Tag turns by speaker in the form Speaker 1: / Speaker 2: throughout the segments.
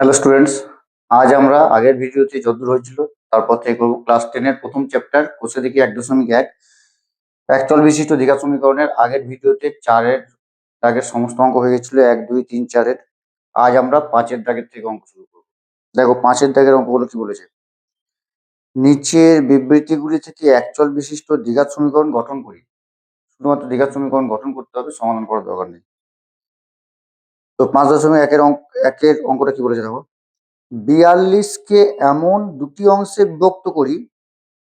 Speaker 1: Hello students, আজ আমরা আগের ভিডিওতে যতদূর হয়েছিল তারপর থেকে করবো ক্লাস 10 এর প্রথম চ্যাপ্টার কোষে দেখি 1.1 একচল বিশিষ্ট দ্বিঘাত সমীকরণের। আগের ভিডিওতে 4-এর দাগের সমস্ত অঙ্ক হয়ে গেছিল, 1, 2, 3, 4-এর। আজ আমরা 5-এর দাগের থেকে অঙ্ক শুরু করবো। দেখো 5-এর দাগের অঙ্কগুলো কি বলেছে। নিচের বিবৃতিগুলি থেকে একচল বিশিষ্ট দ্বিঘাত সমীকরণ গঠন করি। শুধুমাত্র দ্বিঘাত সমীকরণ গঠন করতে হবে, সমাধান করার দরকার নেই। তো 5.1-এর অঙ্কটা কি বলেছে দেখো। 42কে এমন দুটি অংশে বিভক্ত করি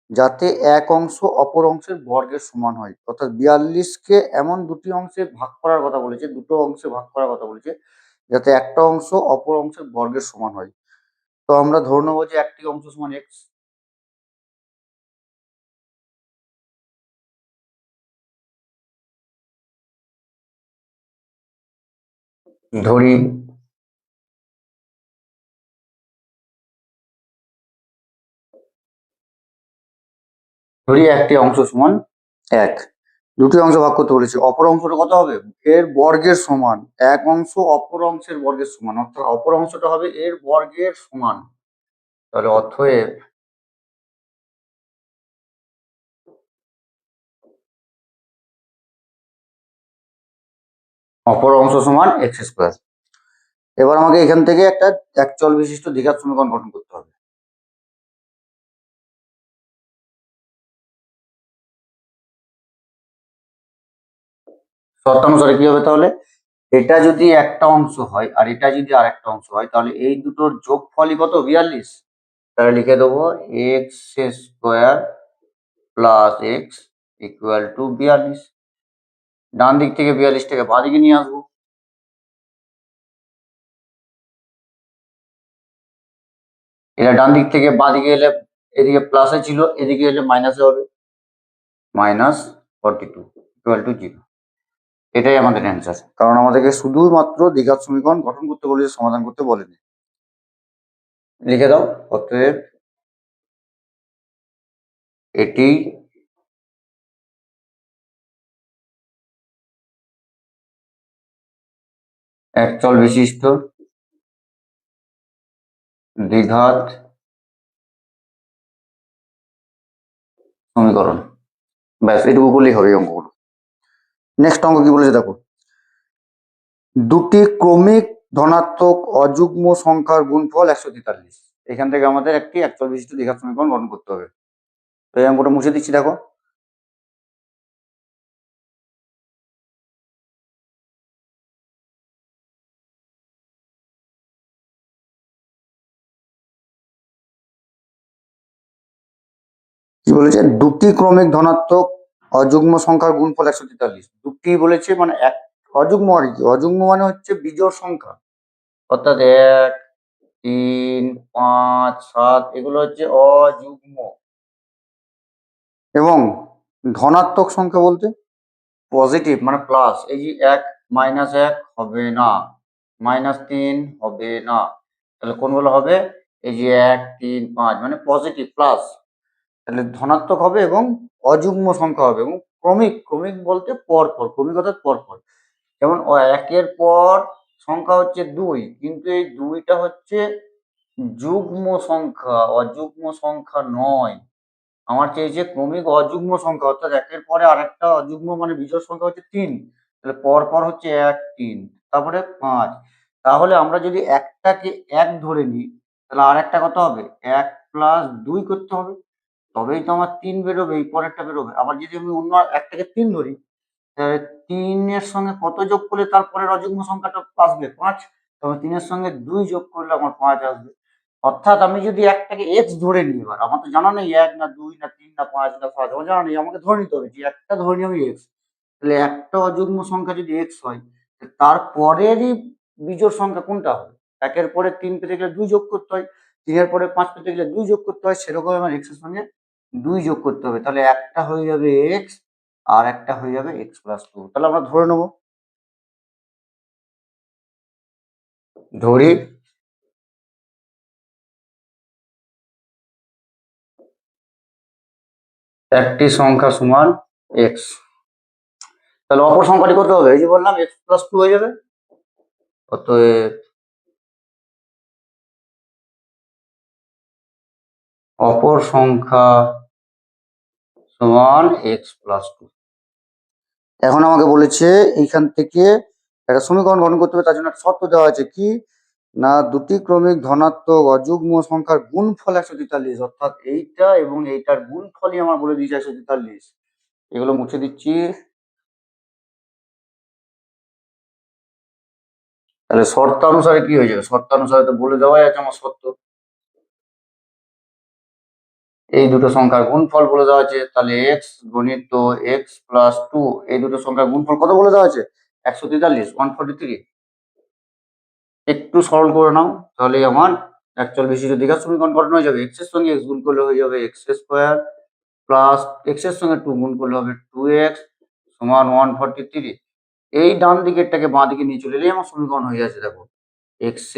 Speaker 1: যাতে এক অংশ অপর অংশের বর্গের সমান হয়। অর্থাৎ 42কে এমন দুটি অংশে ভাগ করার কথা বলেছে, দুটো অংশে ভাগ করার কথা বলেছে যাতে একটা অংশ অপর অংশের বর্গের সমান হয়। তো আমরা ধরে নেবো যে একটি অংশ সমান এক্স। ধরি ধরি একটি অংশ সমান এক, দুটি অংশ ভাগ করতে বলেছে, অপর অংশটা কত হবে এর বর্গের সমান। এক অংশ অপর অংশের বর্গের সমান, অর্থাৎ অপর অংশটা হবে এর বর্গের সমান। তাহলে অতএব অপর অংশ সমান এক্স স্কোয়ার। এবার আমাকে এখান থেকে একটা একচল বিশিষ্ট দ্বিঘাত সমীকরণ গঠন করতে হবে। শর্তানুসারে কি হবে তাহলে, এটা যদি একটা অংশ হয় আর এটা যদি আরেকটা অংশ হয় তাহলে এই দুটোর যোগফলই কত 42। তাহলে লিখে দেবো x square plus x equal to 42। ডান দিক থেকে 42টাকে বাঁ দিকে নিয়ে আসবো। এটা ডান দিক থেকে বাঁ দিকে এলে এদিকে প্লাসে ছিল, এদিকে এলে মাইনাসে হবে, -42 ইকুয়াল টু 0। এটাই আমাদের অ্যান্সার, কারণ আমাদেরকে শুধুমাত্র দ্বিঘাত সমীকরণ গঠন করতে বলেছে, সমাধান করতে বলেনি। লিখে দাও অতএব এটি একচল বিশিষ্ট দ্বিঘাত সমীকরণ। ব্যাস এটুকু করলেই হবে এই অঙ্কগুলো। নেক্সট অঙ্ক কি বলেছে দেখো। দুটি ক্রমিক ধনাত্মক অযুগ্ম সংখ্যার গুণফল 143। এখান থেকে আমাদের একটি একচল বিশিষ্ট দ্বিঘাত সমীকরণ গঠন করতে হবে। তো এই অঙ্কটা মুছে দিচ্ছি দেখো। কি বলেছে, দুটি ক্রমিক ধনাত্মক অযুগ্ম সংখ্যার গুণফল 143। দুটি বলেছে মানে এক, অযুগ্ম আর কি, অযুগ্ম মানে হচ্ছে বিজোড় সংখ্যা, অর্থাৎ 1, 3, 5, 7 এগুলো হচ্ছে অযুগ্ম। এবং ধনাত্মক সংখ্যা বলতে পজিটিভ মানে প্লাস, এই যে 1 -1 হবে না, -3 হবে না, তাহলে কোনগুলো হবে, এই যে 1, 3, 5 মানে পজিটিভ প্লাস, তাহলে ধনাত্মক হবে এবং অযুগ্ম সংখ্যা হবে এবং ক্রমিক। ক্রমিক বলতে পরপর, ক্রমিক অর্থাৎ পরপর। যেমন একের পর সংখ্যা হচ্ছে 2, কিন্তু এই 2টা হচ্ছে যুগ্ম সংখ্যা, অযুগ্ম সংখ্যা নয়। আমার চেয়েছে ক্রমিক অযুগ্ম সংখ্যা, অর্থাৎ একের পরে আরেকটা অযুগ্ম মানে বিজোড় সংখ্যা হচ্ছে 3, তাহলে পর পর হচ্ছে 1, 3, তারপরে 5। তাহলে আমরা যদি একটাকে 1 ধরে নিই তাহলে আরেকটা কত হবে, 1 + 2 করতে হবে, তবেই তো আমার 3 বেরোবে, এই পরেরটা বেরোবে। আবার যদি আমি অন্য একটাকে 3 ধরি তাহলে 3 এর সঙ্গে কত যোগ করলে তারপরের অযুগ্ম সংখ্যাটা আসবে, 5। তবে 3 এর সঙ্গে 2 যোগ করলে আমার 5 আসবে। অর্থাৎ আমি যদি একটাকে এক্স ধরে নিই, এবার আমার তো জানা নেই 1 না 2 না 3 না 5 না 7, আমার জানা নেই, আমাকে ধরে নিতে হবে যে একটা ধরে নিই আমি এক্স। তাহলে একটা অযুগ্ম সংখ্যা যদি এক্স হয় তারপরেরই বিজোড় সংখ্যা কোনটা হবে। একের পরে 3 পেতে গেলে 2 যোগ করতে হয়, 3 এর পরে 5 পেতে গেলে 2 যোগ করতে হয়, সেরকম আমার এক্স এর সঙ্গে 2 যোগ করতে হবে। তাহলে একটা হয়ে যাবে এক্স আর একটা হয়ে যাবে x+2। তাহলে আমরা ধরে নেব, ধরি একটি সংখ্যা সমান এক্স। তাহলে অপর সংখ্যাটি কত হবে, এই যে বললাম x+2 হয়ে যাবে। অতএব অপর সংখ্যা সমান x+2। এখন আমাকে বলেছে এইখান থেকে একটা সমীকরণ গঠন করতে হবে, তার জন্য একটা শর্ত দেওয়া আছে কি না দুটি ক্রমিক ধনাত্মক অযুগ্ম সংখ্যার গুণফল 143, অর্থাৎ এইটা এবং এইটার গুণফলই আমার বলে দিয়েছে 143। এগুলো মুছে দিচ্ছি। তাহলে শর্তানুসারে কি হয়ে যাবে, শর্তানুসারে তো বলে দেওয়াই আছে আমার শর্ত, এই দুটো সংখ্যার গুণফল বলে দেওয়া আছে। তাহলে এক্স গণিত x+2, এই দুটো সংখ্যার গুণফল কত বলে দেওয়া আছে 143, 143। একটু সরল করে নাও, তাহলে আমার অ্যাকচুয়াল বিশিষ্ট দ্বিঘাত সমীকরণ গঠন হয়ে যাবে। এক্স এর সঙ্গে এক্স গুণ করলে হয়ে যাবে x² প্লাস এক্স এর সঙ্গে 2 গুণ করলে হবে 2x সমান 143। এই ডান দিকেরটাকে বাঁ দিকে নিয়ে চলে এলেই আমার সমীকরণ হয়ে যাচ্ছে। দেখো x²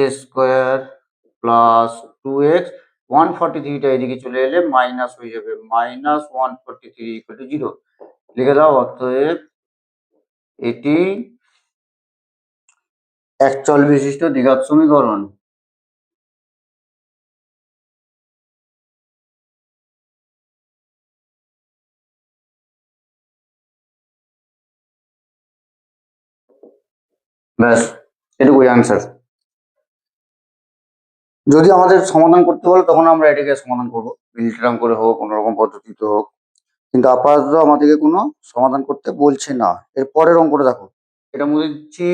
Speaker 1: প্লাস 2x, 143টা এদিকে চলে এলে মাইনাস হয়ে যাবে, মাইনাস 143 ইকুয়াল টু 0 লিখে দাও। অতএব এটি একচল বিশিষ্ট দ্বিঘাত সমীকরণ। ব্যাস, এটুকুই অ্যান্সার। যদি আমাদের সমাধান করতে বলে তখন আমরা এটাকে সমাধান করবো, মিলট্রাম করে হোক, কোনোরকম পদ্ধতিতে হোক, কিন্তু আপাতত আমাদেরকে কোনো সমাধান করতে বলছে না। এর পরের অঙ্কটা দেখো, এটা মুছে দিচ্ছি।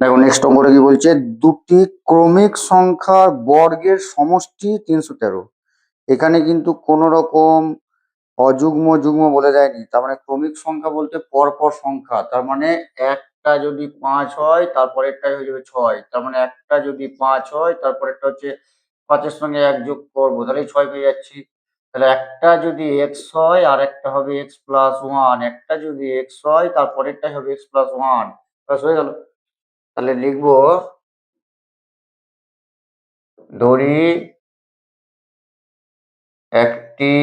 Speaker 1: দেখো নেক্সট অঙ্কটা কি বলছে, দুটি ক্রমিক সংখ্যার বর্গের সমষ্টি 313। এখানে কিন্তু কোনো রকম অযুগ্ম যুগ্ম বলে দেয়নি, তার মানে ক্রমিক সংখ্যা বলতে পরপর সংখ্যা, তার মানে একটা যদি 5 হয় তারপরেরটাই হয়ে যাবে 6, তার মানে একটা যদি 5 হয় তারপরেরটা হচ্ছে 5-এর সঙ্গে 1 যোগ করবো, তাহলে 6 পেয়ে যাচ্ছি। তাহলে একটা যদি x হয় আর একটা হবে x+1, একটা যদি x হয় তারপরেরটাই হবে x+1, ব্যাস হয়ে গেল। তাহলে লিখবো ধরি একটি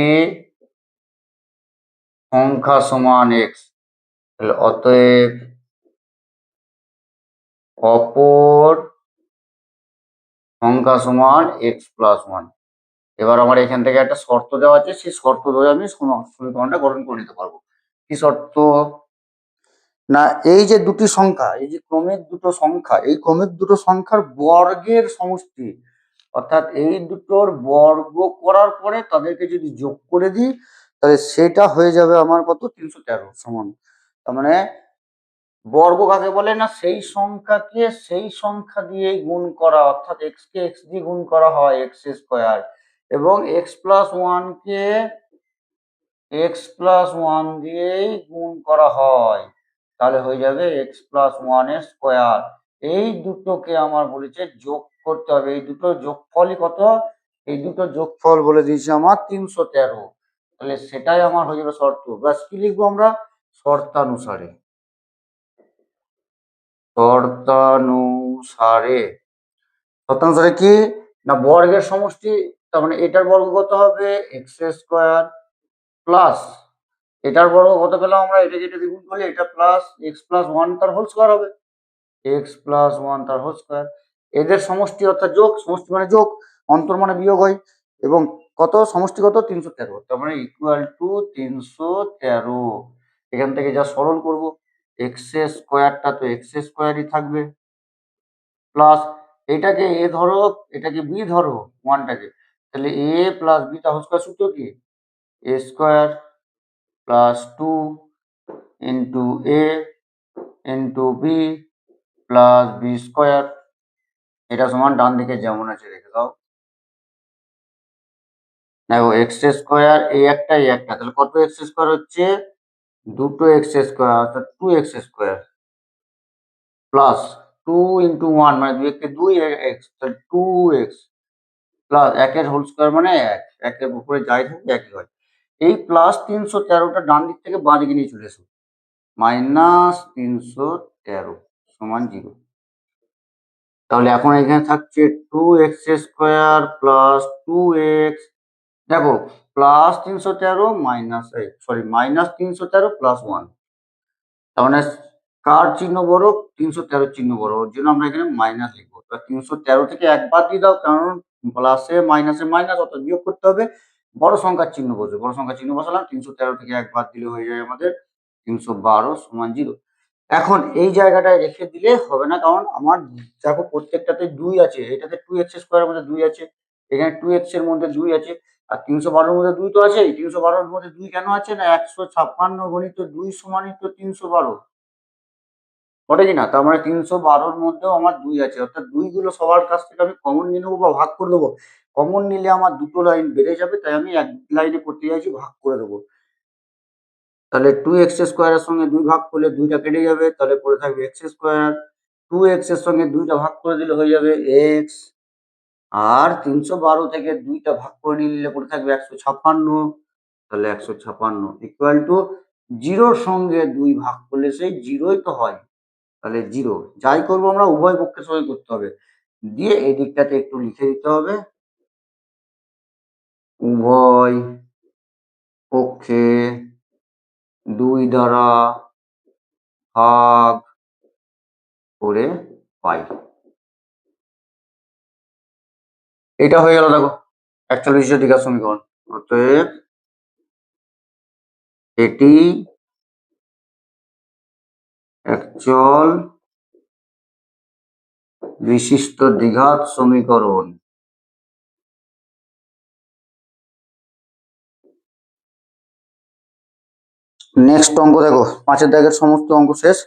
Speaker 1: সংখ্যা সমান x, তাহলে অতএব অপর সংখ্যা সমান x+1। এবার আমার এখান থেকে একটা শর্ত দেওয়া আছে, সেই শর্ত ধরে আমি সমীকরণটা গঠন করে নিতে পারবো। কি শর্ত না, এই যে দুটি সংখ্যা, এই যে ক্রমিক দুটো সংখ্যা, এই ক্রমিক দুটো সংখ্যার বর্গের সমষ্টি, অর্থাৎ এই দুটোর বর্গ করার পরে তাদেরকে যদি যোগ করে দিই তাহলে সেটা হয়ে যাবে আমার কত 313 সমান। তার মানে বর্গ কাকে বলে না, সেই সংখ্যাকে সেই সংখ্যা দিয়েই গুণ করা, অর্থাৎ এক্স কে এক্স দিয়ে গুণ করা হয় x² এবং x+1 কে x+1 দিয়েই গুণ করা হয়, তাহলে হয়ে যাবে x+1 এর স্কোয়ার। এই দুটোকে আমার বলেছে যোগ করতে হবে, এই দুটো যোগফলই কত, এই দুটো যোগফল বলে দিয়েছে আমার 313, তাহলে সেটাই আমার হয়ে যাবে শর্ত। ব্যাস কি লিখবো আমরা, শর্তানুসারে, শর্তানুসারে। শর্তানুসারে কি না বর্গের সমষ্টি, তার মানে এটার বর্গ কত হবে x² প্লাস এটার বর্গ কত পেলাম আমরা, এটা যেটা দ্বিগুণ করলে এটা প্লাস x+1 তার হোল স্কোয়ার হবে, x+1 তার হোল স্কোয়ার। এদের সমষ্টি অর্থাৎ যোগ, সমষ্টি মানে যোগ, অন্তর মানে বিয়োগ হয়, এবং কত সমষ্টি কত 313, তার মানে ইকুয়াল টু 313। এখান থেকে যা সরল করব, এক্স এর স্কোয়ারটা তো এক্স এর স্কোয়ারই থাকবে, প্লাস এটাকে এ ধরো এটাকে বি ধরো ওয়ানটাকে, তাহলে এ প্লাস বি তার হোল স্কোয়ার সূত্র কি A square plus 2 into A into B plus B square, এটা সমান ডান দিকে যেমন আছে রেখে দাও। দেখো এক্স স্কোয়ার এই একটা এই একটা, তাহলে কত এক্স স্কোয়ার হচ্ছে, দুটো এক্স স্কোয়ার অর্থাৎ 2x স্কোয়ার প্লাস 2 ইন্টু 1 মানে 2 একে 2 এক্স, তাহলে 2x প্লাস একের হোল স্কোয়ার মানে এক, একের উপরে যাই থাকে একই হয়। এই প্লাস 313টা ডান দিক থেকে বাঁ দিকে নিয়ে চলে এসো, মাইনাস 313 সমান 0। তাহলে এখন এখানে থাকছে 2x স্কোয়ার প্লাস 2x, দেখো plus 313 minus sorry minus 313 plus 1, তার মানে কার চিহ্ন বড়? 313 চিহ্ন বড়, ওর জন্য আমরা এখানে মাইনাস লিখবো। 313 থেকে এক বাদ দিয়ে দাও, কারণ প্লাসে মাইনাসে মাইনাস, অর্থাৎ বিয়োগ করতে হবে। বড় সংখ্যার চিহ্ন বসবে, বড় সংখ্যার চিহ্ন বসালাম। 313 থেকে এক বাদ দিলে হয়ে যায় আমাদের 312 সমান 0। এখন এই জায়গাটায় রেখে দিলে হবে না, কারণ আমার দেখো প্রত্যেকটাতে 2 আছে, এটাতে 2x স্কোয়ারের মধ্যে 2 আছে, এখানে 2x এর মধ্যে 2 আছে, আর 312 এর মধ্যে 2 তো আছে। 312 এর মধ্যে 2 কেন আছে? না 156 গণিত 2 সমানই তো 312, ঘটে কিনা? তার মানে 312 মধ্যেও আমার 2 আছে, অর্থাৎ 2 গুলো সবার কাছ থেকে আমি কমন নিয়ে নেবো বা ভাগ করে দেবো। কমন নিলে আমার দুটো লাইন বেড়ে যাবে, তাই আমি এক লাইনে করতে চাইছি, ভাগ করে দেবো। তাহলে 2x স্কোয়ারের সঙ্গে 2 ভাগ করলে 2টা কেটে যাবে, তাহলে পড়ে থাকবে x স্কোয়ার। 2x এর সঙ্গে 2টা ভাগ করে দিলে হয়ে যাবে x, আর 312 থেকে 2টা ভাগ করে নিলে পড়ে থাকবে 156। তাহলে 156 ইকুয়াল টু 0-র সঙ্গে 2 ভাগ করলে সেই 0ই তো হয়, তাহলে 0। যাই করবো আমরা উভয় পক্ষের সঙ্গে করতে হবে, দিয়ে এই দিকটাতে একটু লিখে দিতে হবে, উভয় পক্ষে 2 দ্বারা ভাগ করে পাই। এটা হয়ে গেল, দেখো 41 দ্বিঘাত সমীকরণ। অতএব এটি একচল বিশিষ্ট দ্বিঘাত সমীকরণ। নেক্সট অঙ্ক দেখো, 5-এর দাগের সমস্ত অঙ্ক শেষ,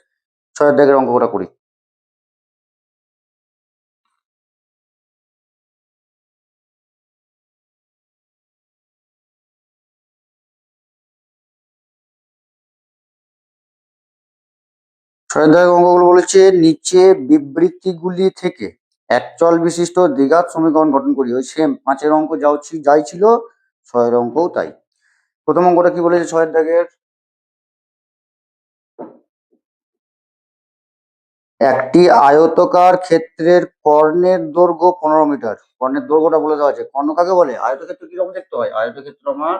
Speaker 1: 6-এর দাগের অঙ্ক করা করি। ছয়ের দাগের অঙ্কগুলো বলেছে, নিচে বিবৃতিগুলি থেকে একচল বিশিষ্ট দ্বিঘাত সমীকরণ গঠন করি। ওই সেম 5-এর অঙ্ক যাই ছিল, 6-এর অঙ্কও তাই। প্রথম অঙ্কটা কি বলেছে 6-এর দাগের? একটি আয়তকার ক্ষেত্রের কর্ণের দৈর্ঘ্য 15 মিটার। কর্ণের দৈর্ঘ্যটা বলে দেওয়া আছে। কর্ণ কাকে বলে? আয়তক্ষেত্র কিরকম দেখতে হয়? আয়তক্ষেত্র আমার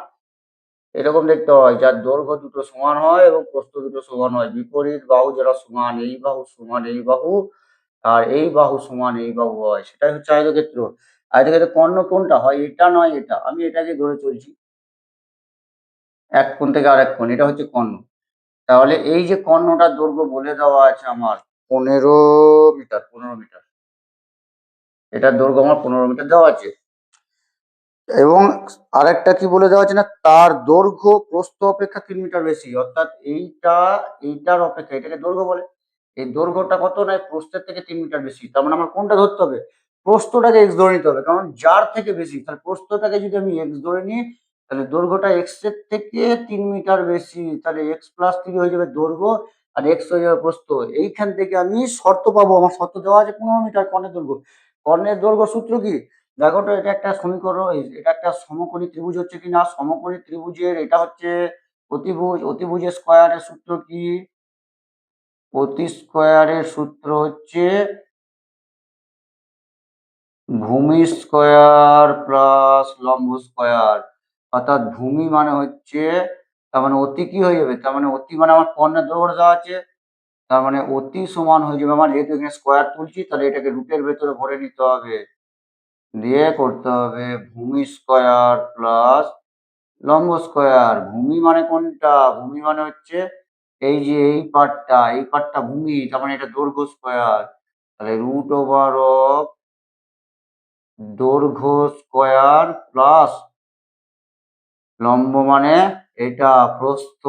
Speaker 1: এরকম দেখতে হয়, যার দৈর্ঘ্য দুটো সমান হয় এবং প্রস্থ দুটো সমান হয়। বিপরীত বাহু যারা সমান, এই বাহু সমান এই বাহু, আর এই বাহু সমান এই বাহু হয়, সেটাই হচ্ছে আয়তক্ষেত্র। আয়তক্ষেত্রের কর্ণ কোনটা হয়? এটা নয় এটা, আমি এটাকে ধরে চলছি। এক কোণ থেকে আরেক কোণ, এটা হচ্ছে কর্ণ। তাহলে এই যে কর্ণটার দৈর্ঘ্য বলে দেওয়া আছে আমার 15 মিটার, 15 মিটার। এটার দৈর্ঘ্য আমার 15 মিটার দেওয়া আছে। এবং আরেকটা কি বলে দেওয়া আছে না, তার দৈর্ঘ্য প্রস্থ অপেক্ষা 3 মিটার বেশি, অর্থাৎ এইটার অপেক্ষা, এটাকে দৈর্ঘ্য বলে। এই দৈর্ঘ্যটা কত? না প্রস্থের থেকে 3 মিটার বেশি। তার মানে আমার কোনটা ধরতে হবে? প্রস্থটাকে এক্স ধরে নিতে হবে, কারণ যার থেকে বেশি, তাহলে প্রস্থটাকে যদি আমি এক্স ধরে নিই, তাহলে দৈর্ঘ্যটা এক্স এর থেকে 3 মিটার বেশি, তাহলে এক্স প্লাস 3 হয়ে যাবে দৈর্ঘ্য, আর এক্স হয়ে যাবে প্রস্থ। এইখান থেকে আমি শর্ত পাবো, আমার শর্ত দেওয়া আছে 15 মিটার কর্ণের দৈর্ঘ্য। কর্ণের দৈর্ঘ্য সূত্র কি? দেখো তো, এটা একটা সমীকরণ, এটা একটা সমকোণী ত্রিভুজ হচ্ছে কি না? সমকোণী ত্রিভুজের এটা হচ্ছে অতিভুজ। অতিভুজের স্কয়ারের সূত্র কি? অতি স্কয়ারের সূত্র হচ্ছে ভূমি স্কয়ার প্লাস লম্ব স্কয়ার। অর্থাৎ ভূমি মানে হচ্ছে, তার মানে অতি কি হয়ে যাবে? তার মানে অতি মানে আমার কর্ণের দৈর্ঘ্য দেওয়া আছে, তার মানে অতি সমান হয়ে যাবে আমার, যেহেতু এখানে স্কয়ার তুলছি, তাহলে এটাকে রুটের ভেতরে ভরে নিতে হবে, দিয়ে করতে হবে ভূমি স্কয়ার প্লাস লম্ব স্কয়ার। ভূমি মানে কোনটা? ভূমি মানে হচ্ছে এই যে এই পার্টটা ভূমি, তার মানে এটা দৈর্ঘ্য স্কয়ার। তাহলে √অফ দৈর্ঘ্য স্কয়ার প্লাস লম্ব মানে এটা প্রস্থ,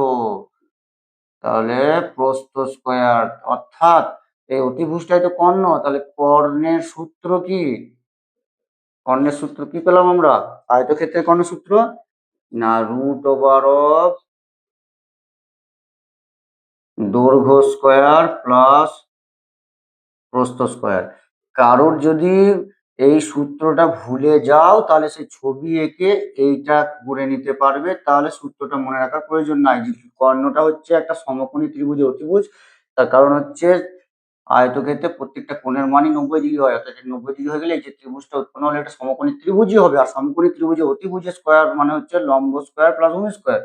Speaker 1: তাহলে প্রস্থ স্কয়ার। অর্থাৎ এই অতিভুজটাই তো কর্ণ, তাহলে কর্ণের সূত্র কি? কর্ণের সূত্র কি পেলাম আমরা? আয়তক্ষেত্রের কর্ণের সূত্র না, √অফ দৈর্ঘ্য স্কয়ার প্লাস প্রস্থ স্কয়ার। কারোর যদি এই সূত্রটা ভুলে যাও, তাহলে সেই ছবি এঁকে এইটা করে নিতে পারবে, তাহলে সূত্রটা মনে রাখার প্রয়োজন নাই। যে কর্ণটা হচ্ছে একটা সমকোণী ত্রিভুজের অতিভুজ, তার কারণ হচ্ছে আয়তক্ষেত্রে প্রত্যেকটা কোণের মানই 90 ডিগ্রি হয়, অর্থাৎ 90 ডিগ্রি হয়ে গেলে এই যে ত্রিভুজটা উৎপন্ন হলে এটা সমকোণী ত্রিভুজই হবে। আর সমকোণী ত্রিভুজের অতিভুজের স্কয়ার মানে হচ্ছে লম্ব স্কয়ার প্লাস ভূমি স্কয়ার।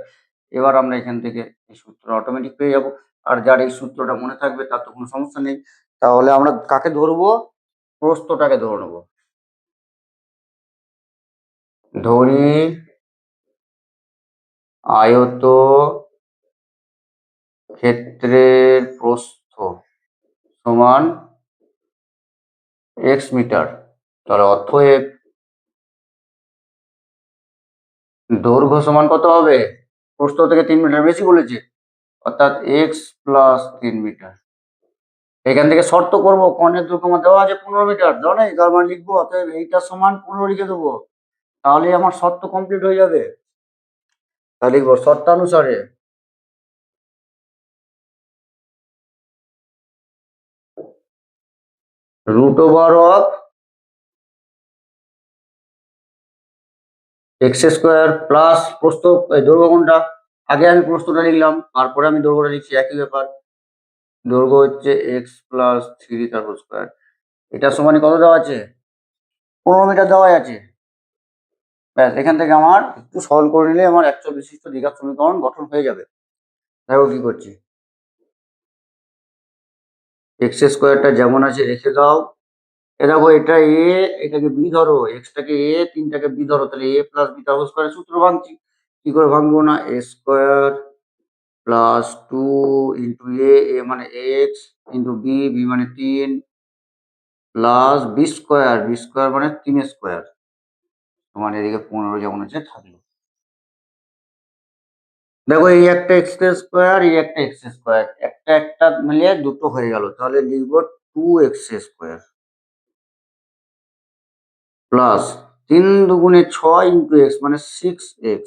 Speaker 1: এবার আমরা এখান থেকে এই সূত্র অটোমেটিক পেয়ে যাবো। আর যার এই সূত্রটা মনে থাকবে তার তো কোনো সমস্যা নেই। তাহলে আমরা কাকে ধরবো? প্রস্থটাকে ধরে নেবো। ধরি আয়ত ক্ষেত্রের প্রস্থ সমান x মিটার। তাহলে অতএব দৈর্ঘ্য সমান কত হবে? প্রস্থ থেকে 3 মিটার বেশি বলেছে, অর্থাৎ x প্লাস 3 মিটার। এখান থেকে শর্ত করবো, কর্ণের দৈর্ঘ্য আমার দেওয়া আছে 15 মিটার, দেওয়া নেই? তার মানে লিখবো অতএব এইটা সমান 15 লিখে দেবো, তাহলে আমার শর্ত কমপ্লিট হয়ে যাবে। তাহলে লিখবো শর্তানুসারে root over of X square plus প্রস্থ, দৈর্ঘ্য কোনটা? আগে আমি প্রস্থটা লিখলাম, তারপরে আমি দৈর্ঘ্যটা লিখছি, একই ব্যাপার। দৈর্ঘ্য হচ্ছে এক্স প্লাস 3 তার হোল স্কোয়ার। এটা সমানই কত দেওয়া আছে? 15 মিটার দেওয়া আছে। ব্যাস, এখান থেকে আমার একটু সরল করে নিলে আমার একচল বিশিষ্ট দ্বিঘাত সমীকরণ গঠন হয়ে যাবে। দেখো কি করছি, এক্স স্কোয়ারটা যেমন আছে রেখে দাও। এ দেখো, এটা এ, এটাকে বি ধরো, এক্সটাকে এ, 3টাকে বি ধরো, তাহলে এ প্লাস বি তার হোল স্কোয়ারের সূত্র ভাঙছি। কি করে ভাঙবো না, A square plus 2 into A, A মানে এক্স, ইন্টু বি, বি মানে 3, plus B square, B square মানে 3 স্কোয়ার, তোমার এদিকে 15 যেমন আছে থাকলো। দেখো, এই একটা এক্স স্কোয়ার, এই একটা এক্স স্কোয়ার, একটা একটা মিলিয়ে দুটো হয়ে গেল, তাহলে লিখবো 2x স্কোয়ার প্লাস 3 দুগুণে 6 ইন্টু এক্স মানে 6x,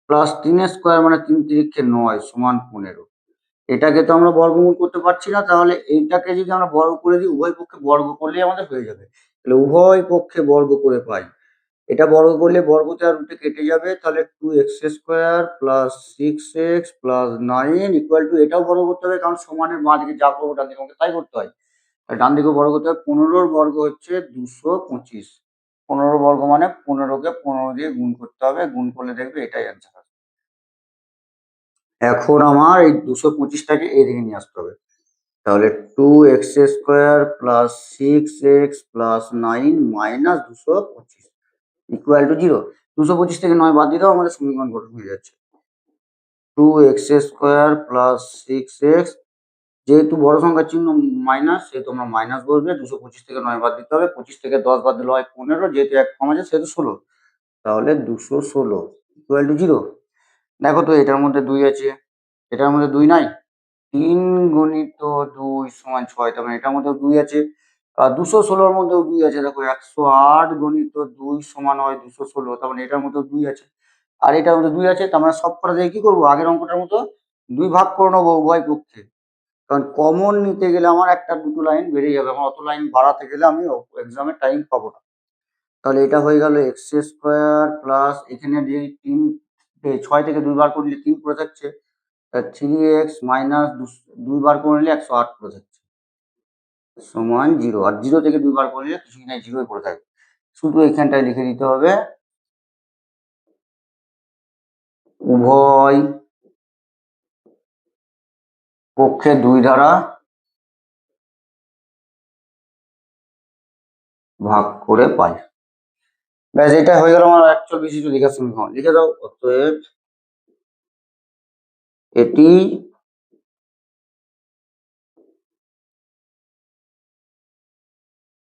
Speaker 1: প্লাস 3 স্কোয়ার মানে 3 তিরিক্ষে 9 সমান 15। এটাকে তো আমরা বর্গমূল করতে পারছি না, তাহলে এইটাকে যদি আমরা বর্গ করে দিই, উভয় পক্ষে বর্গ করলেই আমাদের হয়ে যাবে। তাহলে উভয় পক্ষে বর্গ করে পাই, এটা বর্গ করলে বর্গতে আর রুটে কেটে যাবে, তাহলে 2x square plus 6x plus 9 equal to, এটাও বর্গ করতে হবে কারণ সমানের বাঁ দিকে যা করবো ডান দিকে আমাকে তাই করতে হয়। ডান দিকে বর্গ করতে হবে, 15 বর্গ হচ্ছে 225। 15 বর্গ মানে 15কে 15 দিয়ে গুণ করতে হবে, গুণ করলে দেখবে এটাই অ্যান্সার হবে। এখন আমার এই 225টাকে এদিকে নিয়ে আসতে হবে, তাহলে 2x square plus 6x plus 9 minus 225 equal to 0। 225 থেকে 9 বাদ দিয়ে দাও, আমাদের সমীকরণ গঠন হয়ে যাচ্ছে। 2x স্কোয়ার প্লাস 6x, যেহেতু বড় সংখ্যার চিহ্ন মাইনাস, সেহেতু আমরা মাইনাস বসবে। 225 থেকে 9 বাদ দিতে হবে, 25 থেকে 10 বাদ দিলে হয় 15, যেহেতু 1 কম আছে সেহেতু 16, তাহলে 216 ইকুয়াল টু 0। দেখো তো, এটার মধ্যে 2 আছে, এটার মধ্যে 2 নাই, 3 গুণিত 2 সমান 6, তার মানে এটার মধ্যেও 2 আছে। আর 216 এর মধ্যেও 2 আছে, দেখো 108 গুণিত 2 সমান হয় 216, তার মানে এটার মধ্যেও 2 আছে, আর এটার মধ্যে 2 আছে। তার মানে সব কটা দিয়ে কি করবো, আগের অঙ্কটার মতো 2 ভাগ করে নেবো উভয় পক্ষে, কারণ কমন নিতে গেলে আমার একটা দুটো লাইন বেড়ে যাবে, আমার অত লাইন বাড়াতে গেলে আমি এক্সামে টাইম পাবো না। তাহলে এটা হয়ে গেল এক্স স্কোয়ার প্লাস, এখানে যে 3, 6 থেকে 2 বার করলে 3 পড়ে থাকছে, 3x মাইনাস 2 বার করে নিলে 108 পড়ে থাকছে সমান 0, আর 0 থেকে 2 বার করলে কিছুই নাই, 0 পড়ে থাকবে। শুধু এখানটায় লিখে দিতে হবে উভয় পক্ষে 2 দ্বারা ভাগ করে পাই। ব্যাস, এটা হয়ে গেল আমার অ্যাকচুয়াল বিশিষ্ট দ্বিঘাত সমীকরণ। লিখে দাও, অতএব এটি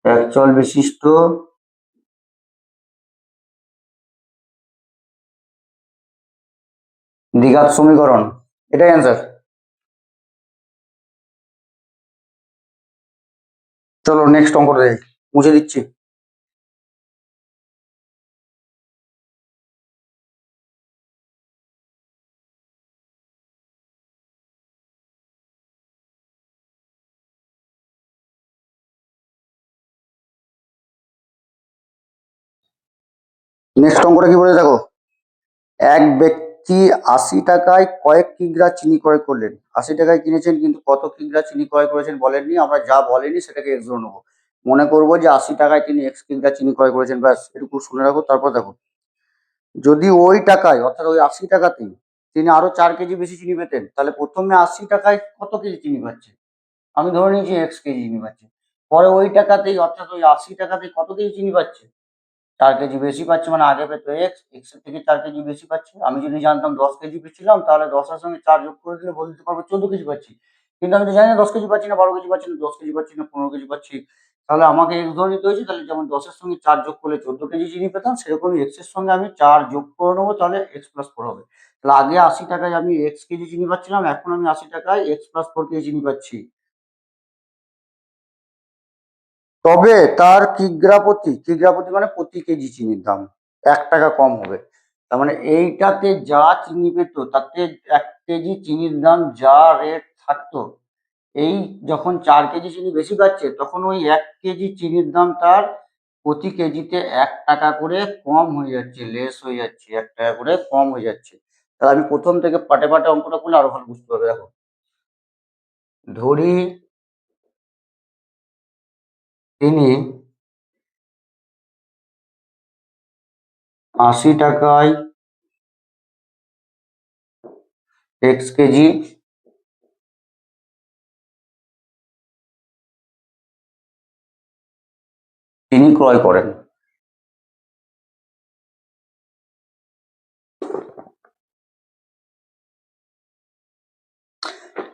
Speaker 1: অ্যাকচুয়াল বিশিষ্ট দ্বিঘাত সমীকরণ, এটাই অ্যান্সার। চলো নেক্সট অঙ্কটা দেখি, মুছে দিচ্ছি। নেক্সট অঙ্কটা কি বলে দেখো, এক ব্যক্তি 80 টাকায় কয়েক কিগ্রা চিনি ক্রয় করলেন। 80 টাকায় কিনেছেন, কিন্তু কত কিগ্রা চিনি ক্রয় করেছেন বলেননি, আমরা যা বলেনি সেটাকে এক্স ধরে নেবো। মনে করবো যে 80 টাকায় তিনি এক্স কিগ্রা চিনি ক্রয় করেছেন, ব্যাস এটুকু শুনে রাখো। তারপর দেখো, যদি ওই টাকায় অর্থাৎ ওই 80 টাকাতেই তিনি আরো 4 কেজি বেশি চিনি পেতেন, তাহলে প্রথমে 80 টাকায় কত কেজি চিনি পাচ্ছে? আমি ধরে নিয়েছি এক্স কেজি চিনি পাচ্ছে। পরে ওই টাকাতেই, অর্থাৎ ওই 80 টাকাতেই কত কেজি চিনি পাচ্ছে? 4 কেজি বেশি পাচ্ছে, মানে আগে পেতো এক্স, এক্স এর থেকে 4 কেজি বেশি পাচ্ছে। আমি যদি জানতাম 10 কেজি পেয়েছিলাম, তাহলে 10 এর সঙ্গে 4 যোগ করে দিলে বলতে পারবো 14 কেজি পাচ্ছি। কিন্তু আমি তো জানি না 10 কেজি পাচ্ছি না, 12 কেজি পাচ্ছি না, 10 কেজি পাচ্ছি না, 15 কেজি পাচ্ছি। তাহলে আমাকে এক্স ধরে নিতে হয়েছে। তাহলে যেমন 10 এর সঙ্গে 4 যোগ করলে 14 কেজি চিনি পেতাম, সেরকমই এক্স এর সঙ্গে আমি 4 যোগ করে নেবো, তাহলে এক্স প্লাস 4 হবে। তাহলে আগে 80 টাকায় আমি এক্স কেজি চিনি পাচ্ছিলাম, এখন আমি 80 টাকায় এক্স প্লাস 4 কেজি চিনি পাচ্ছি। তবে তার কিগ্রা প্রতি মানে প্রতি কেজি চিনির দাম 1 টাকা কম হবে। তার মানে এইটাতে যা চিনি পেত, তাতে 1 কেজি চিনির দাম যা রেট থাকতো, এই যখন 4 কেজি চিনি বেশি পাচ্ছে, তখন ওই 1 কেজি চিনির দাম তার প্রতি কেজিতে 1 টাকা করে কম হয়ে যাচ্ছে, লেস হয়ে যাচ্ছে, 1 টাকা করে কম হয়ে যাচ্ছে। তাহলে আমি প্রথম থেকে পাটে পাটে অঙ্কটা করলে আরো ভালো বুঝতে পারবে। দেখো, ধরি তিনি 80 টাকায় এক্স কেজি চিনি ক্রয় করেন।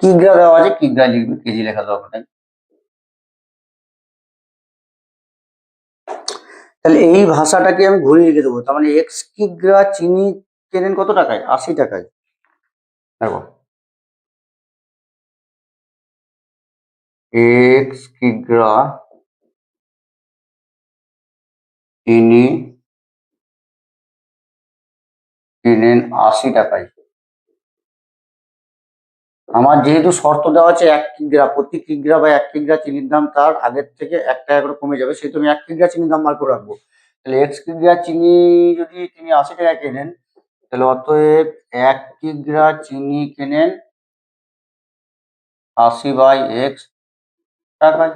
Speaker 1: কিগ্রা দেওয়া আছে, কিগ্রা লিখবে, কেজি লেখা দরকার নেই। তাহলে এই ভাষাটাকে আমি ঘুরিয়ে লিখে দেবো। তার মানে এক্স কিগ্রা চিনি কেনেন কত টাকায়? 80 টাকায়। দেখো, এক্স কিগ্রা চিনি কিনেন 80 টাকায়। আমার যেহেতু শর্ত দেওয়া আছে 1 কিগ্রা, প্রতি কিগ্রা বা 1 কিগ্রা চিনির দাম তার আগের থেকে 1 টাকা করে কমে যাবে, সেহেতু আমি 1 কিগ্রা চিনির দাম বার করে রাখবো। তাহলে এক্স কিগ্রা চিনি যদি তিনি 80 টাকায় কেনেন, তাহলে অতএব 1 কিগ্রা চিনি কেনেন 80/x টাকায়।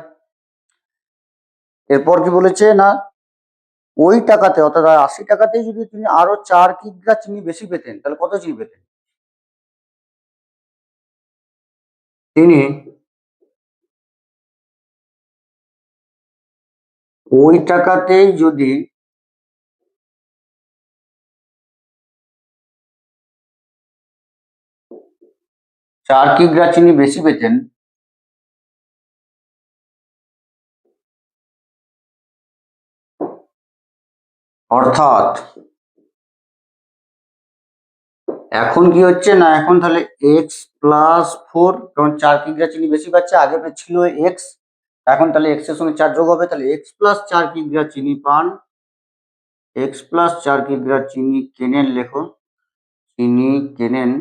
Speaker 1: এরপর কি বলেছে না, ওই টাকাতে অর্থাৎ 80 টাকাতেই যদি তিনি আরো 4 কিগ্রা চিনি বেশি পেতেন, তাহলে কত চিনি পেতেন? তিনি ওই টাকাতেই যদি 4 কিগ্রা চিনি বেশি পেতেন, অর্থাৎ এখন কি হচ্ছে না, এখন তাহলে x+4, কারণ 4 কিগ্রা চিনি বেশি পাচ্ছে, আগে ছিল এক্স, এখন তাহলে এক্স এর সঙ্গে 4 যোগ হবে, তাহলে x+4 কিগ্রা চিনি পান। x+4 কিগ্রা চিনি কেনেন, লেখো, চিনি কেনেন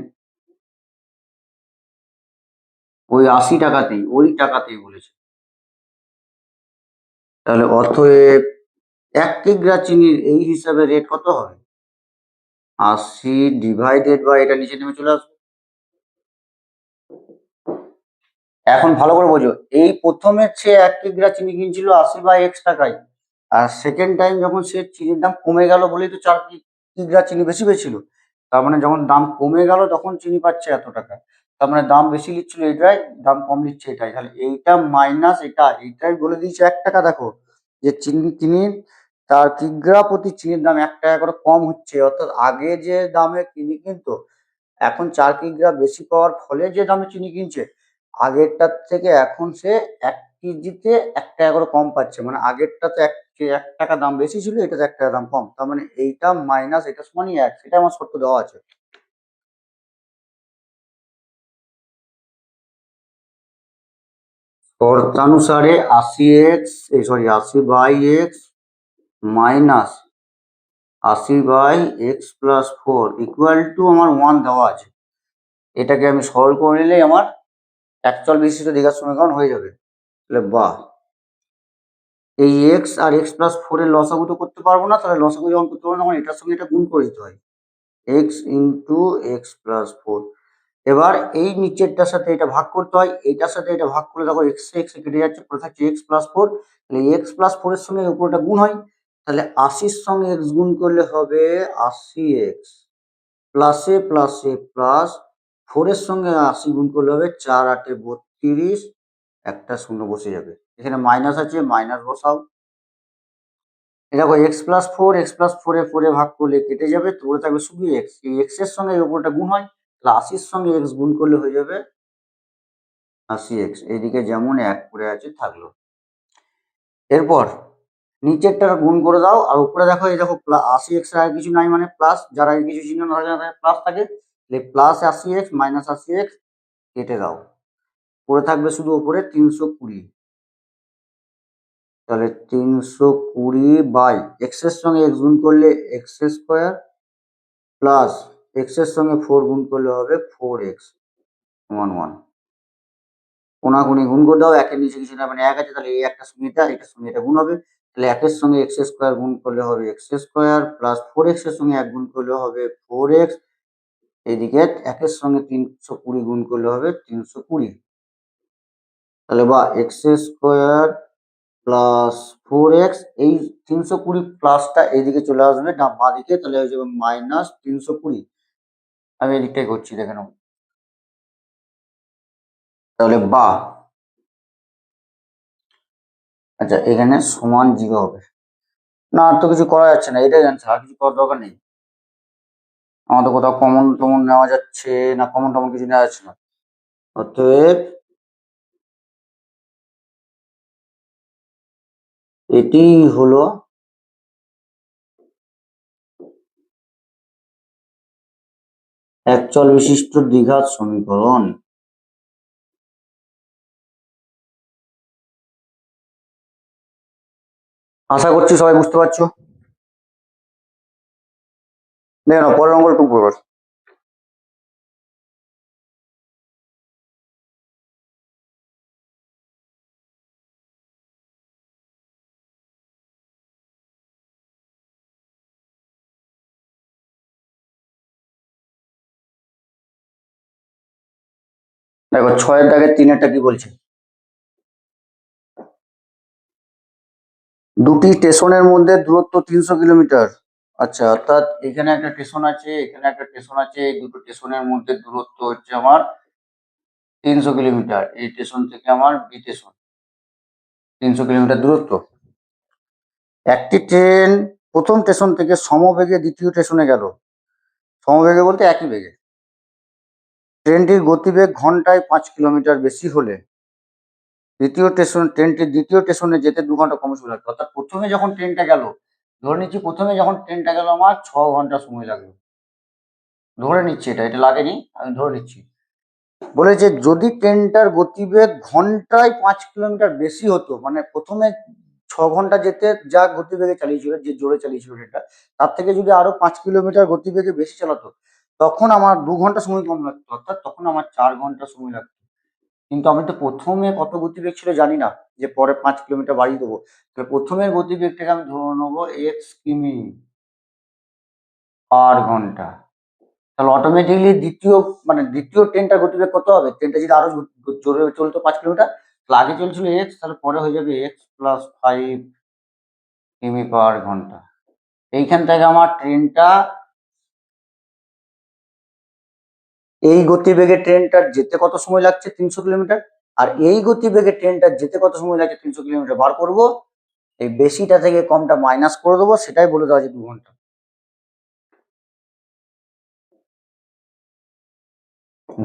Speaker 1: ওই 80 টাকাতেই, ওই টাকাতেই বলেছে। তাহলে অতএব 1 কিগ্রা চিনির এই হিসাবে রেট কত হবে? 80 / এটা নিচে নেমে চলে আসবে। এখন ভালো করে বোঝো, এই প্রথমে সে 1 কিগ্রা চিনি কিনছিল 80/x টাকায়, আর সেকেন্ড টাইম যখন সে চিনির দাম কমে গেল বলেই তো 4 কিগ্রা চিনি বেশি পেয়েছিল। তার মানে যখন দাম কমে গেল তখন চিনি পাচ্ছে এত টাকা। তার মানে দাম বেশি নিচ্ছিল এটাই, দাম কম নিচ্ছে এটাই। তাহলে এইটা মাইনাস এটা, এইটাই বলে দিয়েছে 1 টাকা। দেখো যে চিনির তার কিগ্রা প্রতি চিনির দাম 1 টাকা করে কম হচ্ছে, অর্থাৎ আগে যে দামে চিনি কিনতো, এখন 4 কিগ্রা বেশি পাওয়ার ফলে যে দামে চিনি কিনছে, আগেরটার থেকে এখন সে 1 কেজিতে 1 টাকা করে কম পাচ্ছে। মানে আগেরটাতে 1 টাকা দাম বেশি ছিল, এটাতে 1 টাকা দাম কম। তার মানে এইটা মাইনাস এটা সমানই 1, সেটা আমার শর্ত দেওয়া আছে। শর্তানুসারে 80/x minus 80/x+4 equal to আমার 1 দেওয়া আছে। এটাকে আমি সরল করে নিলেই আমার একচল বিশিষ্ট দীঘার সমীকরণ হয়ে যাবে। তাহলে বাহ, এই এক্স আর x+4 এর লসাগু তো করতে পারবো না, তাহলে লসাগু যখন করতে পারবো না, আমার এটার সঙ্গে এটা গুণ করে দিতে হয়, এক্স ইন্টু x+4। এবার এই নিচেরটার সাথে এটা ভাগ করতে হয়, এইটার সাথে এটা ভাগ করলে দেখো এক্স এক্স কেটে যাচ্ছে, পড়ে থাকছে x+4। তাহলে x+4 এর সঙ্গে উপরটা গুণ হয়, তাহলে 80-র সঙ্গে x গুণ করলে হবে 80x। প্লাসে প্লাসে প্লাস 4 এর সঙ্গে 80 গুণ করলে হবে 4 8 32, একটা শূন্য বসে যাবে। এখানে মাইনাস আছে, মাইনাস বসাও। দেখো x plus four, x plus ফোরে ফোরে ভাগ করলে কেটে যাবে, তো পড়ে থাকবে শুধু এক্স। এই এক্স এর সঙ্গে এই ওপরটা গুণ হয়, তাহলে 80-র সঙ্গে এক্স গুণ করলে হয়ে যাবে 80x। এইদিকে যেমন 1 করে আছে থাকলো। এরপর নিচেরটা গুণ করে দাও, আর উপরে দেখো এই দেখো 80x এর আগে কিছু নাই মানে প্লাস, যার আগে কিছু চিহ্ন না থাকে প্লাস থাকে, প্লাস 80x মাইনাস 80x কেটে দাও, পড়ে থাকবে শুধু উপরে 320। তাহলে 320 বাই এক্স এর সঙ্গে এক্স গুণ করলে এক্স স্কোয়ার প্লাস এক্স এর সঙ্গে 4 গুণ করলে হবে 4x সমান 1। কোনাকুনি গুণ করে দাও, একের নিচে কিছু না মানে 1 আছে, তাহলে এই একটা শূন্য এটা শূন্য এটা গুণ হবে, তাহলে 1 এর সঙ্গে এক্স স্কোয়ার গুণ করলে হবে এক্স স্কোয়ার প্লাস 4x এর সঙ্গে 1 গুণ করলে হবে 4x, এইদিকে 1 এর সঙ্গে 320 গুণ করলে হবে 320। তাহলে বা এক্স স্কোয়ার প্লাস 4x, এই 320 প্লাসটা এইদিকে চলে আসবে না বাঁ দিকে, তাহলে হয়ে যাবে মাইনাস 320। আমি এদিকটাই করছি দেখে নাও। তাহলে বা আচ্ছা এখানে সমান 0 হবে না, আর তো কিছু করা যাচ্ছে না, এটাই জানছে, আর কিছু করার দরকার নেই। আমাদের কোথাও কমন টমন নেওয়া যাচ্ছে না, কমন টমন কিছু নেওয়া যাচ্ছে না। অতএব এটি হলো একচল বিশিষ্ট দ্বিঘাত সমীকরণ। আশা করছি সবাই বুঝতে পারছো। দেখো না পরের অঙ্কটা টুকু করো। দেখো 6-এর দাগে 3-এরটা কি বলছে, দুটি স্টেশনের মধ্যে দূরত্ব 300 কিলোমিটার। আচ্ছা, অর্থাৎ এখানে একটা স্টেশন আছে, এখানে একটা স্টেশন আছে, এই দুটো স্টেশনের মধ্যে দূরত্ব হচ্ছে আমার 300 কিলোমিটার। এই স্টেশন থেকে আমার বি স্টেশন 300 কিলোমিটার দূরত্ব। একটি ট্রেন প্রথম স্টেশন থেকে সমবেগে দ্বিতীয় স্টেশনে গেল, সমবেগে বলতে একই বেগে। ট্রেনটির গতিবেগ ঘন্টায় 5 কিলোমিটার বেশি হলে ট্রেনটির দ্বিতীয় স্টেশনে যেতে 2 ঘন্টা কম সময় লাগবে। অর্থাৎ প্রথমে যখন ট্রেনটা গেল, ধরে নিচ্ছি প্রথমে যখন ট্রেনটা গেল আমার 6 ঘন্টা সময় লাগলো, ধরে নিচ্ছি, এটা লাগেনি, আমি ধরে নিচ্ছি। বলেছে যদি ট্রেনটার গতিবেগ ঘন্টায় 5 কিলোমিটার বেশি হতো, মানে প্রথমে 6 ঘন্টা যেতে যা গতিবেগে চালিয়েছিল, যে জোরে চালিয়েছিল ট্রেনটা, তার থেকে যদি আরো 5 কিলোমিটার গতিবেগে বেশি চালাতো, তখন আমার 2 ঘন্টা সময় কম লাগতো, অর্থাৎ তখন আমার 4 ঘন্টা সময় লাগতো। কিন্তু আমি তো প্রথমে কত গতিবেগ ছিল জানি না, যে পরে 5 কিলোমিটার বাড়িয়ে দেবো, তাহলে প্রথমের গতিবেগটাকে আমি ধরে নেবো x কিমি পার ঘন্টা। তাহলে অটোমেটিকলি দ্বিতীয় ট্রেনটার গতিবেগ কত হবে, ট্রেনটা যদি আরো জোরে চলতো 5 কিলোমিটার, তাহলে আগে চলছিল এক্স, তাহলে পরে হয়ে যাবে এক্স প্লাস 5 কিমি পার ঘন্টা। এইখান থেকে আমার ট্রেনটা এই গতিবেগে ট্রেনটার যেতে কত সময় লাগছে 300 কিলোমিটার, আর এই গতিবেগে ট্রেনটার যেতে কত সময় লাগছে 300 কিলোমিটার বার করবো, এই বেশিটা থেকে কমটা মাইনাস করে দেবো, সেটাই বলে দেওয়া আছে 2 ঘন্টা।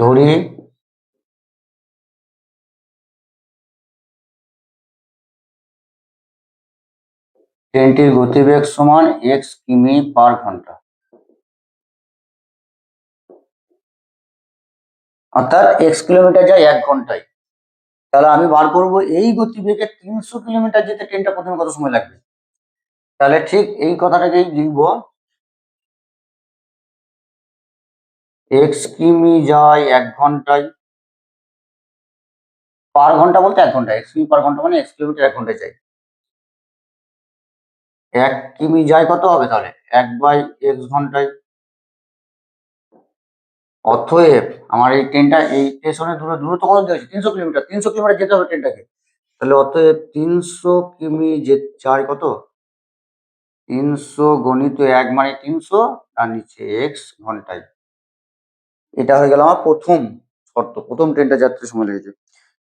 Speaker 1: ধরি ট্রেনটির গতিবেগ সমান এক্স কিমি পার ঘন্টা, অর্থাৎ এক্স কিলোমিটার যায় 1 ঘন্টায়। তাহলে আমি বার করবো এই গতিবেগে 300 কিলোমিটার যেতে ট্রেনটা প্রথমে কত সময় লাগবে। তাহলে ঠিক এই কথাটাকেই লিখবো, এক্স কিমি যায় 1 ঘন্টায়, পার ঘন্টা বলতে 1 ঘন্টা, এক্স কিমি পার ঘন্টা মানে এক্স কিলোমিটার 1 ঘন্টায় যায়। 1 কিমি যায় কত হবে তাহলে 1/x ঘন্টায়। অতএব আমার এই ট্রেনটা এই স্টেশনের দূরত্ব কত দেওয়া আছে 300 কিলোমিটার, 300 কিলোমিটার যেতে হবে ট্রেনটাকে। তাহলে অতএব 300 কিমি যে যায় কত, 300 গণিত 1 মানে 300, আর নিচে এক্স ঘন্টায়। এটা হয়ে গেল আমার প্রথম শর্ত, প্রথম ট্রেনটা যাত্রী সময় লেগেছে।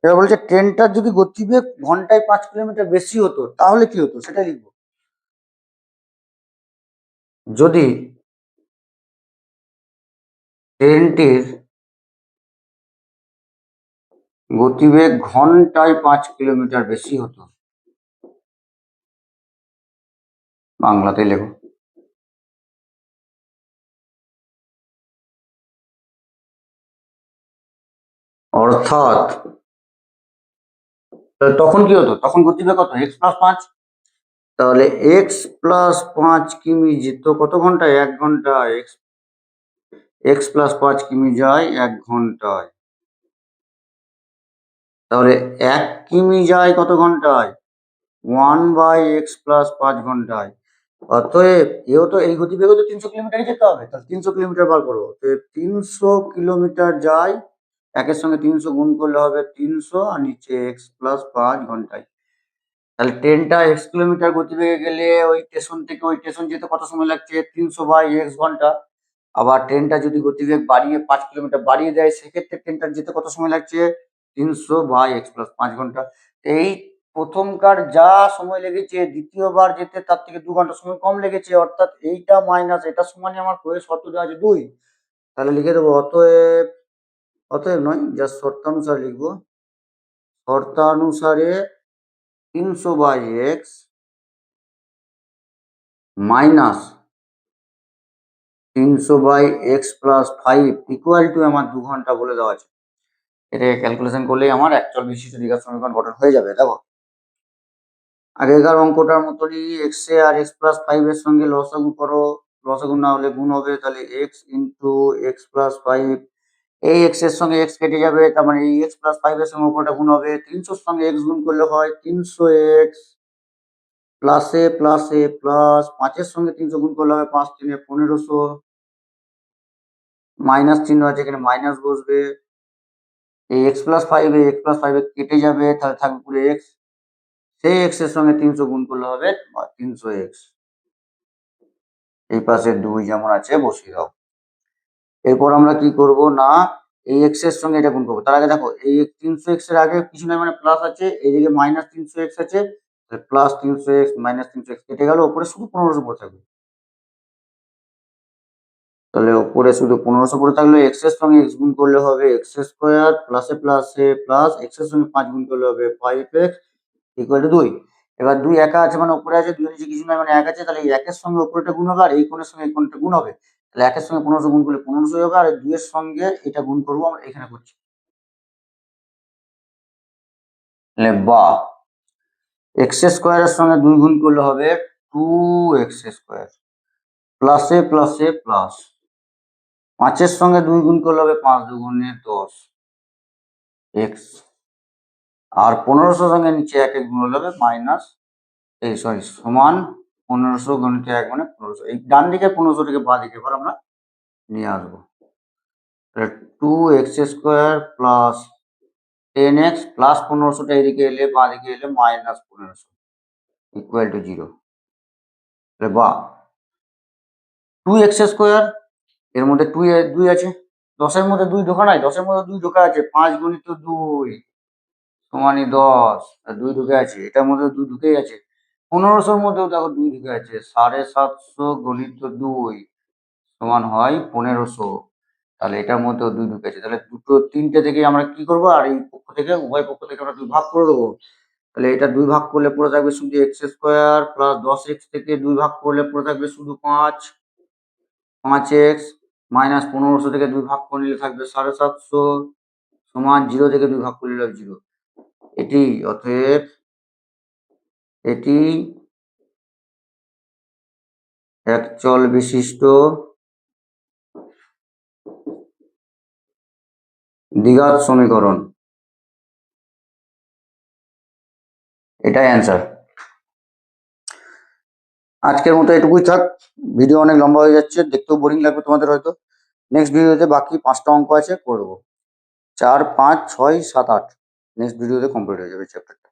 Speaker 1: এবার বলছে ট্রেনটার যদি গতিবেগ ঘন্টায় 5 কিলোমিটার বেশি হতো তাহলে কি হতো সেটা লিখবো। যদি ট্রেনটির গতিবেগ ঘন্টায় 5 কিলোমিটার বেশি হতো, বাংলাতে লেখো, অর্থাৎ তখন কি হতো, তখন গতিবেগ কত, x+5, তাহলে x+5 কিমি যেত কত ঘন্টায়, 1 ঘন্টায়, x+5 কিমি যায় 1 ঘন্টায়, তাহলে 1 কিমি যায় কত ঘন্টায়, 1/x+5 ঘন্টায়। অতএব এও তো এই গতিবেগে তো 300 কিলোমিটারই যেতে হবে, তাহলে 300 কিলোমিটার বার করবো। 300 কিলোমিটার যায়, একের সঙ্গে 300 গুণ করলে হবে 300, আর নিচে x+5 ঘন্টায়। তাহলে ট্রেনটা x কিলোমিটার গতিবেগে গেলে ওই স্টেশন থেকে ওই স্টেশন যেতে কত সময় লাগছে, 300/x ঘন্টা। আবার ট্রেনটা যদি গতিবেগ বাড়িয়ে 5 কিলোমিটার বাড়িয়ে দেয় সেক্ষেত্রে ট্রেনটার যেতে কত সময় লাগছে, 300/x+5 ঘন্টা। এই প্রথমকার যা সময় লেগেছে দ্বিতীয়বার যেতে তার থেকে 2 ঘন্টা সময় কম লেগেছে, অর্থাৎ এইটা মাইনাস এটা সমানই আমার প্রয়োগ শর্ত দেওয়া আছে 2। তাহলে লিখে দেবো অতএব, অতএব নয়, জাস্ট শর্তানুসারে লিখবো, শর্তানুসারে 300/x minus 300/x+5 equal to আমার 2 ঘন্টা বলে দেওয়া আছে। এটাকে ক্যালকুলেশন করলেই আমার অ্যাকচুয়াল বিশিষ্ট দ্বিঘাত সমীকরণ গঠন হয়ে যাবে। দেখো আগেকার অঙ্কটার মতনই x এ আর x+5 এর সঙ্গে লসাগু করো, লসাগু না হলে গুণ হবে, তাহলে x ইন্টু x+5, এই x এর সঙ্গে x কেটে যাবে, তার মানে এই x+5 এর সঙ্গে উপরটা গুণ হবে, 300 এর সঙ্গে x গুণ করলে হয় 300x প্লাসে প্লাসে প্লাস 5 এর সঙ্গে 300 গুণ করলে হবে 5 3 1500, মাইনাস চিহ্ন আছে এখানে মাইনাস বসবে, এই x+5 কেটে যাবে, তাহলে থাকবে পুরো x, সেই x এর সঙ্গে 300 গুণ করলে হবে 300x, এই পাশে 2 যেমন আছে বসিয়ে দাও। এরপর আমরা কি করব না, এই x এর সঙ্গে এটা গুণ করবো। তার আগে দেখো এই 300x এর আগে কিছু নয় মানে প্লাস আছে, এইদিকে মাইনাস 300x আছে, প্লাস 300x মাইনাস 300x কেটে গেল, উপরে শুধু 1500 পড়ে থাকবে। তাহলে উপরে শুধু 1500 পড়ে থাকলে x এর সঙ্গে x গুণ করলে হবে x² প্লাসে প্লাসে প্লাস x এর সঙ্গে 5 গুণ করলে হবে 5x ইকুয়াল টু 2। এবার 2 একা আছে মানে উপরে আছে, 2 নিচে কিছু নয় মানে 1 আছে, তাহলে এই 1 এর সঙ্গে উপরেটা গুণ হবে আর এই কোণের সঙ্গে এই কোণটা গুণ হবে, তাহলে 1 এর সঙ্গে 1500 গুণ করলে 1500 হবে, আর 2 এর সঙ্গে এটা গুণ করবো, আমরা এখানে করছি। তাহলে বা x² এর সঙ্গে 2 গুণ করলে হবে 2x² প্লাসে প্লাসে প্লাস 5 এর সঙ্গে 2 গুণ করলে হবে 5 দুগুণে 10 x, আর 1500 সঙ্গে নিচে 1 গুণ হলে হবে মাইনাস, এই সরি সমান 1500 গুণিত 1 মানে 1500, এই ডান দিকে 1500 থেকে বাঁ দিকে এবার আমরা নিয়ে আসবো। তাহলে 2x² প্লাস 10x প্লাস 1500টা এদিকে এলে বাঁ দিকে এলে মাইনাস 1500 ইকুয়াল টু 0। তাহলে বা 2x² এর মধ্যে 2 আছে, 10 এর মধ্যে 2 ঢোকা নাই, 10 এর মধ্যে 2 ঢোকা আছে, 5 গুণিত 2 সমানই 10, 2 ঢুকে আছে, এটার মধ্যে 2 ঢুকেই আছে, 1500-র মধ্যেও দেখো 2 ঢুকে আছে, 750 গুণিত 2 সমান হয় 1500, তাহলে এটার মধ্যেও 2 ঢুকে আছে, তাহলে দুটো 3টে থেকে আমরা কি করবো, আর এই পক্ষ থেকে উভয় পক্ষ থেকে আমরা 2 ভাগ করে দেবো, তাহলে এটা 2 ভাগ করলে পড়ে থাকবে শুধু x² প্লাস 10x থেকে 2 ভাগ করলে পড়ে থাকবে শুধু 5x মাইনাস 1500 থেকে 2 ভাগ করে নিলে থাকবে 750 সমান 0 থেকে 2 ভাগ করলে 0, এটি অতএব এটি একচল বিশিষ্ট দ্বিঘাত সমীকরণ, এটাই অ্যান্সার। আজকের মতো এটুকুই থাক, ভিডিও অনেক লম্বা হয়ে যাচ্ছে, দেখতেও বোরিং লাগবে তোমাদের হয়তো। নেক্সট ভিডিওতে বাকি 5টা অঙ্ক আছে করবো, 4 5 6 7 8, নেক্সট ভিডিওতে কমপ্লিট হয়ে যাবে চ্যাপ্টারটা।